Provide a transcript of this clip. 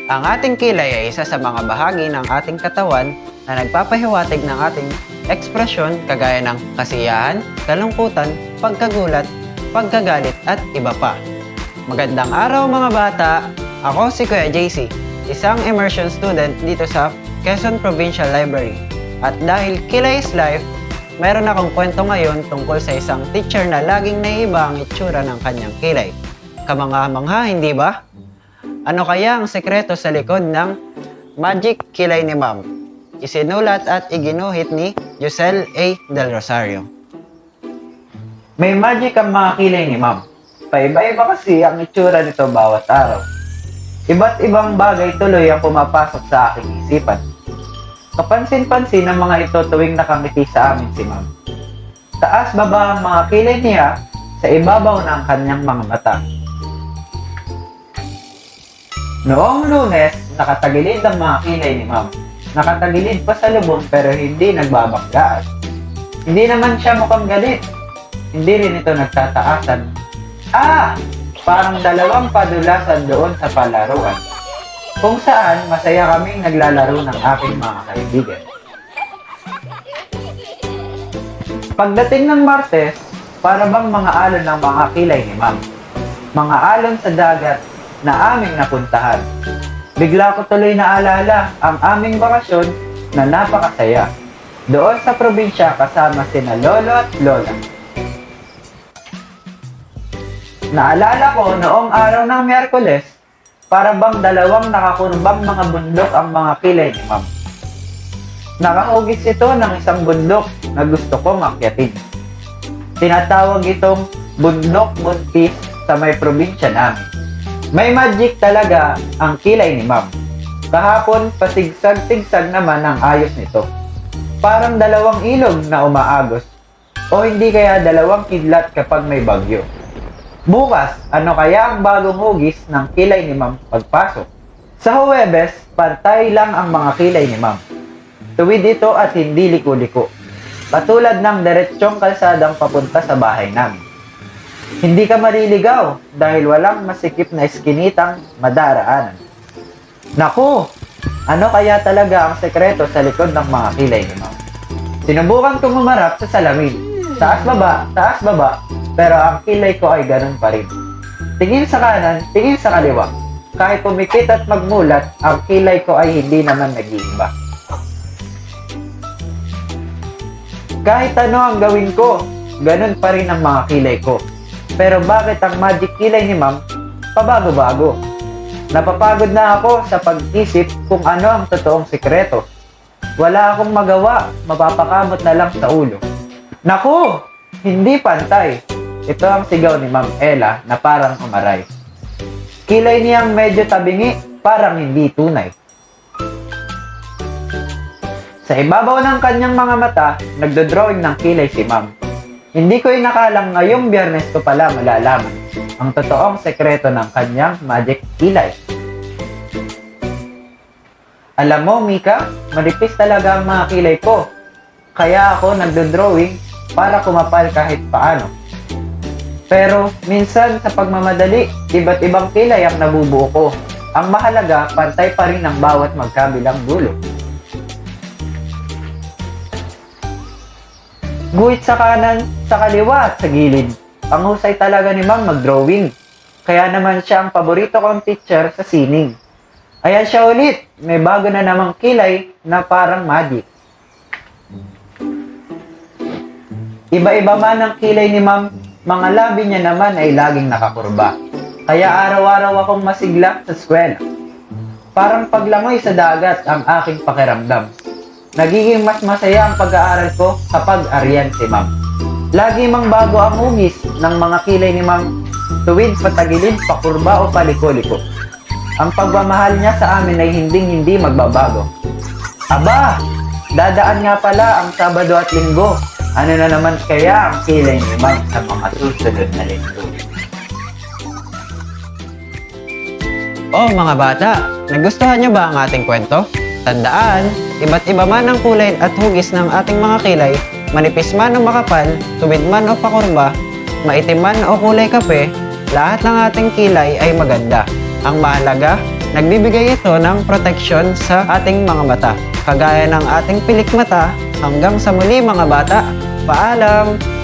Ang ating kilay ay isa sa mga bahagi ng ating katawan na nagpapahiwatig ng ating ekspresyon kagaya ng kasiyahan, kalungkutan, pagkagulat, pagkagalit at iba pa. Magandang araw mga bata! Ako si Kuya JC, isang immersion student dito sa Quezon Provincial Library. At dahil kilay is life, mayroon akong kwento ngayon tungkol sa isang teacher na laging naiiba ang itsura ng kanyang kilay. Kamangha-mangha, hindi ba? Ano kaya ang sekreto sa likod ng Magic Kilay ni Ma'am? Isinulat at iginuhit ni Josel A. Del Rosario. May magic ang mga kilay ni Ma'am. Paiba-iba kasi ang itsura nito bawat araw. Iba't ibang bagay tuloy ang pumapasok sa aking isipan. Kapansin-pansin ang mga ito tuwing nakangiti sa amin si Ma'am. Taas-baba ang mga kilay niya sa ibabaw ng kanyang mga mata. Noong Lunes, nakatagilid ang mga kilay ni Ma'am. Nakatagilid pa sa lubong pero hindi nagbabanggaan. Hindi naman siya mukhang galit. Hindi rin ito nagtataasan. Parang dalawang padulasan doon sa palaruan. Kung saan masaya kaming naglalaro ng aking mga kaibigan. Pagdating ng Martes, para bang mga alon ng mga kilay ni Ma'am. Mga alon sa dagat na aming napuntahan. Bigla ko tuloy naalala ang aming bakasyon na napakasaya. Doon sa probinsya kasama sina lolo at lola. Naalala ko noong araw ng Miyerkules, para bang dalawang nakakurbang mga bundok ang mga kilay ni Ma'am. Nakahugis ito ng isang bundok na gusto kong akyatin. Tinatawag itong Bundok Buntis sa may probinsya namin. May magic talaga ang kilay ni Ma'am. Kahapon, pasigsag-sigsag naman ang ayos nito. Parang dalawang ilog na umaagos. O hindi kaya dalawang kidlat kapag may bagyo. Bukas, ano kaya ang bagong hugis ng kilay ni Ma'am pagpasok? Sa Huwebes, pantay lang ang mga kilay ni Ma'am. Tuwid ito at hindi liko-liko. Katulad ng diretsyong kalsadang papunta sa bahay namin. Hindi ka mariligaw dahil walang masikip na iskinitang madaraanan. Naku! Ano kaya talaga ang sekreto sa likod ng mga kilay ni Ma'am? Sinubukan kong humarap sa salamin. Taas baba, pero ang kilay ko ay ganun pa rin. Tingin sa kanan, tingin sa kaliwa. Kahit pumikit at magmulat, ang kilay ko ay hindi naman nag-iiba. Kahit ano ang gawin ko, ganun pa rin ang mga kilay ko. Pero bakit ang magic kilay ni Ma'am pabago-bago? Napapagod na ako sa pag-isip kung ano ang totoong sikreto. Wala akong magawa, mapapakamot na lang sa ulo. Naku! Hindi pantay. Ito ang sigaw ni Ma'am Ella na parang umaray. Kilay niyang medyo tabingi, parang hindi tunay. Sa ibabaw ng kanyang mga mata, nagdodrawing ng kilay si Ma'am. Hindi ko inakalang ngayong Biyernes ko pala malalaman ang totoong sekreto ng kanyang magic kilay. Alam mo, Mika, manipis talaga ang mga kilay ko. Kaya ako nagdodrawing para kumapal kahit paano. Pero minsan sa pagmamadali, iba't ibang kilay ang nabubuo ko. Ang mahalaga, pantay pa rin ang bawat magkabilang dulo. Guhit sa kanan, sa kaliwa at sa gilid. Ang husay talaga ni Ma'am mag-drawing. Kaya naman siya ang paborito kong teacher sa sining. Ayan siya ulit, may bago na namang kilay na parang magic. Iba-iba man ang kilay ni Ma'am, mga labi niya naman ay laging nakakurba. Kaya araw-araw akong masigla sa eskwela. Parang paglangoy sa dagat ang aking pakiramdam. Nagiging mas masaya ang pag-aaral ko kapag ariyan si Ma'am. Lagi mang bago ang hugis ng mga kilay ni Ma'am, tuwid, patagilid, pakurba o paliko-liko. Ang pagmamahal niya sa amin ay hindi magbabago. Aba, dadaan nga pala ang Sabado at Linggo. Ano na naman kaya ang kilay ni Ma'am sa mga susunod na linggo? Oh mga bata, nagustuhan niyo ba ang ating kwento? Tandaan, iba't iba man ang kulay at hugis ng ating mga kilay, manipis man o makapal, tuwid man o pakurba, maitim man o kulay kape, lahat ng ating kilay ay maganda. Ang mahalaga, Nagbibigay ito ng proteksyon sa ating mga mata, kagaya ng ating pilik mata. Hanggang sa muli mga bata, paalam!